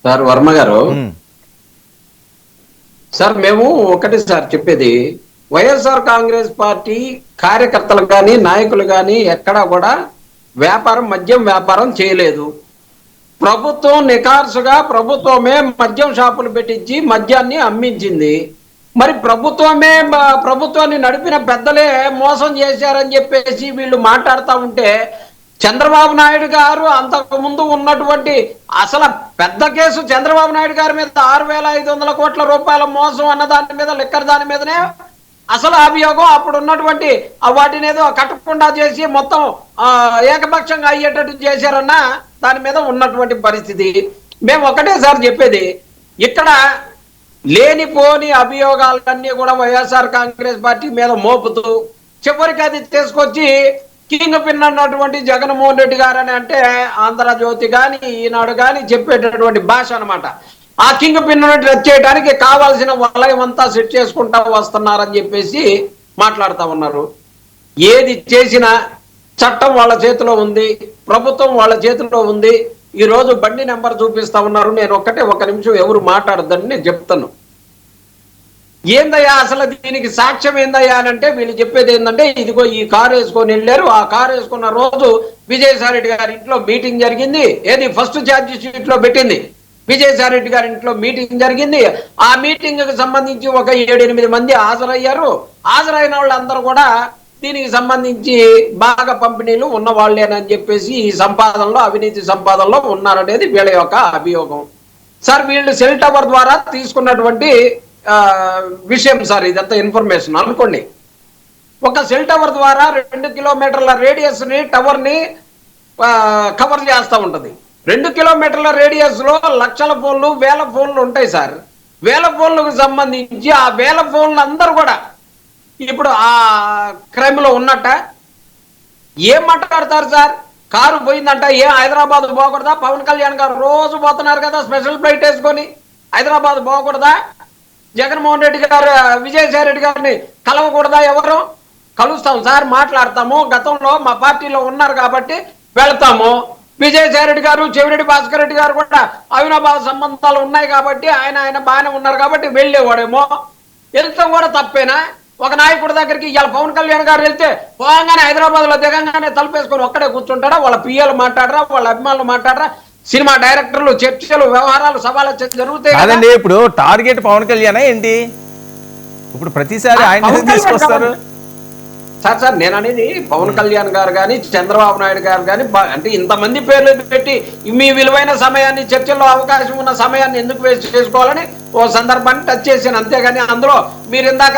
Sir Varma గారు, sir మేము ఒకటి సార్ చెప్పేది, వైఎస్ఆర్ కాంగ్రెస్ పార్టీ కార్యకర్తలు కానీ నాయకులు కానీ ఎక్కడా కూడా మద్యం వ్యాపారం చేయలేదు. ప్రభుత్వం నికార్సుగా ప్రభుత్వమే మద్యం షాపులు పెట్టించి మద్యాన్ని అమ్మించింది. మరి ప్రభుత్వాన్ని నడిపిన పెద్దలే మోసం చేశారని చెప్పేసి వీళ్ళు మాట్లాడుతూ ఉంటే, చంద్రబాబు నాయుడు గారు అంతకు ముందు ఉన్నటువంటి అసలు పెద్ద కేసు చంద్రబాబు నాయుడు గారి మీద 6,500 కోట్ల రూపాయల మోసం అన్న దాని మీద, లిక్కర్ దాని మీదనే అసలు అభియోగం. అప్పుడు ఉన్నటువంటి వాటిని ఏదో కట్టకుండా చేసి మొత్తం ఏకపక్షంగా అయ్యేటట్టు చేశారన్న దాని మీద ఉన్నటువంటి పరిస్థితి. మేము ఒకటే సార్ చెప్పేది, ఇక్కడ లేనిపోని అభియోగాలన్నీ కూడా వైఎస్ఆర్ కాంగ్రెస్ పార్టీ మీద మోపుతూ చివరికి అది తీసుకొచ్చి కింగ్ పిన్ అన్నటువంటి జగన్మోహన్ రెడ్డి గారు అని అంటే ఆంధ్రజ్యోతి కానీ ఈనాడు కానీ చెప్పేటటువంటి భాష అనమాట. ఆ కింగ్ పిన్ చేయడానికి కావాల్సిన వలయం అంతా సెట్ చేసుకుంటా వస్తున్నారని చెప్పేసి మాట్లాడుతూ ఉన్నారు. ఏది చేసినా చట్టం వాళ్ళ చేతిలో ఉంది, ప్రభుత్వం వాళ్ళ చేతిలో ఉంది. ఈ రోజు బండి నెంబర్ చూపిస్తా ఉన్నారు. నేను ఒక నిమిషం ఎవరు మాట్లాడద్దని నేను చెప్తాను. ఏందయ్యా అసలు దీనికి సాక్ష్యం ఏందయ్యా అని అంటే వీళ్ళు చెప్పేది ఏంటంటే, ఇదిగో ఈ కారు వేసుకొని వెళ్ళారు, ఆ కారు వేసుకున్న రోజు విజయసాయి రెడ్డి గారి ఇంట్లో మీటింగ్ జరిగింది. ఏది ఫస్ట్ ఛార్జ్ షీట్ లో పెట్టింది, విజయసాయి రెడ్డి గారి ఇంట్లో మీటింగ్ జరిగింది. ఆ మీటింగ్ కి సంబంధించి ఒక 7-8 మంది హాజరయ్యారు. హాజరైన వాళ్ళందరూ కూడా దీనికి సంబంధించి బాగా పంపిణీలు ఉన్న వాళ్ళేనని చెప్పేసి ఈ సంపాదనలో, అవినీతి సంపాదనలో ఉన్నారనేది వీళ్ళ యొక్క అభియోగం. సార్ వీళ్ళు సెల్ టవర్ ద్వారా తీసుకున్నటువంటి విషయం సార్ ఇదంతా ఇన్ఫర్మేషన్ అనుకోండి. ఒక సెల్ టవర్ ద్వారా 2 కిలోమీటర్ల రేడియస్ ని టవర్ ని కవర్ చేస్తూ ఉంటది. 2 కిలోమీటర్ల రేడియస్ లో లక్షల ఫోన్లు, వేల ఫోన్లు ఉంటాయి సార్. వేల ఫోన్లకు సంబంధించి ఆ వేల ఫోన్లు అందరూ కూడా ఇప్పుడు ఆ క్రైమ్ లో ఉన్నట్ట ఏం మాట్లాడతారు సార్? కారు పోయిందంట, ఏ హైదరాబాద్ పోకూడదా? పవన్ కళ్యాణ్ గారు రోజు పోతున్నారు కదా స్పెషల్ ఫ్లైట్ వేసుకొని, హైదరాబాద్ పోకూడదా? జగన్మోహన్ రెడ్డి గారు విజయసాయి రెడ్డి గారిని కలవకూడదా? ఎవరు కలుస్తాం సార్, మాట్లాడతాము. గతంలో మా పార్టీలో ఉన్నారు కాబట్టి వెళ్తాము. విజయసాయి రెడ్డి గారు, చెవిరెడ్డి భాస్కర్ రెడ్డి గారు కూడా అవినాభావ సంబంధాలు ఉన్నాయి కాబట్టి ఆయన బాగానే ఉన్నారు కాబట్టి వెళ్ళేవాడేమో. వెళ్తాం కూడా తప్పేనా? ఒక నాయకుడి దగ్గరికి ఇవాళ పవన్ కళ్యాణ్ గారు వెళ్తే పోగానే హైదరాబాద్ లో దిగంగానే తలుపేసుకొని ఒక్కడే కూర్చుంటారా? వాళ్ళ పిఎలు మాట్లాడరా, వాళ్ళ అభిమానులు మాట్లాడరా? సినిమా డైరెక్టర్లు చర్చలు, వ్యవహారాలు, సభలు జరుగుతాయి కదండి. ఇప్పుడు టార్గెట్ పవన్ కళ్యాణ్ ఏంటి? ఇప్పుడు ప్రతిసారి ఆయన తీసుకొస్తారు సార్ నేను అనేది పవన్ కళ్యాణ్ గారు కానీ, చంద్రబాబు నాయుడు గారు కానీ, అంటే ఇంతమంది పేర్లు పెట్టి మీ విలువైన సమయాన్ని, చర్చల్లో అవకాశం ఉన్న సమయాన్ని ఎందుకు వేస్ట్ చేసుకోవాలని ఓ సందర్భాన్ని టచ్ చేశాను, అంతేగాని అందులో మీరు ఇందాక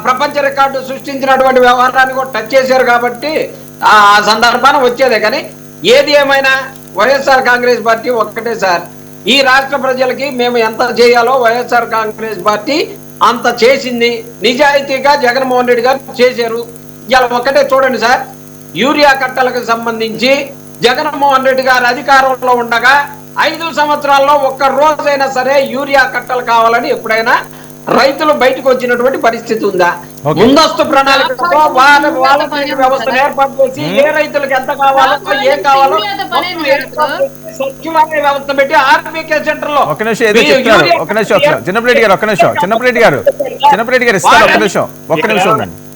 ప్రపంచ రికార్డు సృష్టించినటువంటి వ్యవహారాన్ని కూడా టచ్ చేశారు కాబట్టి ఆ సందర్భాన్ని వచ్చేదే. కానీ ఏది ఏమైనా వైఎస్ఆర్ కాంగ్రెస్ పార్టీ ఒక్కటే సార్, ఈ రాష్ట్ర ప్రజలకి మేము ఎంత చేయాలో వైఎస్ఆర్ కాంగ్రెస్ పార్టీ అంత చేసింది. నిజాయితీగా జగన్మోహన్ రెడ్డి గారు చేశారు. ఇలా ఒక్కటే చూడండి సార్, యూరియా కట్టలకు సంబంధించి జగన్మోహన్ రెడ్డి గారు అధికారంలో ఉండగా 5 సంవత్సరాల్లో ఒక్క రోజైనా సరే యూరియా కట్టలు కావాలని ఎప్పుడైనా రైతులు బయటకు వచ్చినటువంటి పరిస్థితి ఉందా? ముందస్తు ప్రణాళికతో వాళ్ళ వ్యవస్థను ఏర్పాటు చేసి ఏ రైతులకు ఎంత కావాలో, ఏం కావాలో సచివాలయ వ్యవస్థ పెట్టి ఆర్బీకే సెంటర్ లో చిన్నప్పరెడ్డి గారు ఇస్తారు. ఒక్క నిమిషం ఉండండి.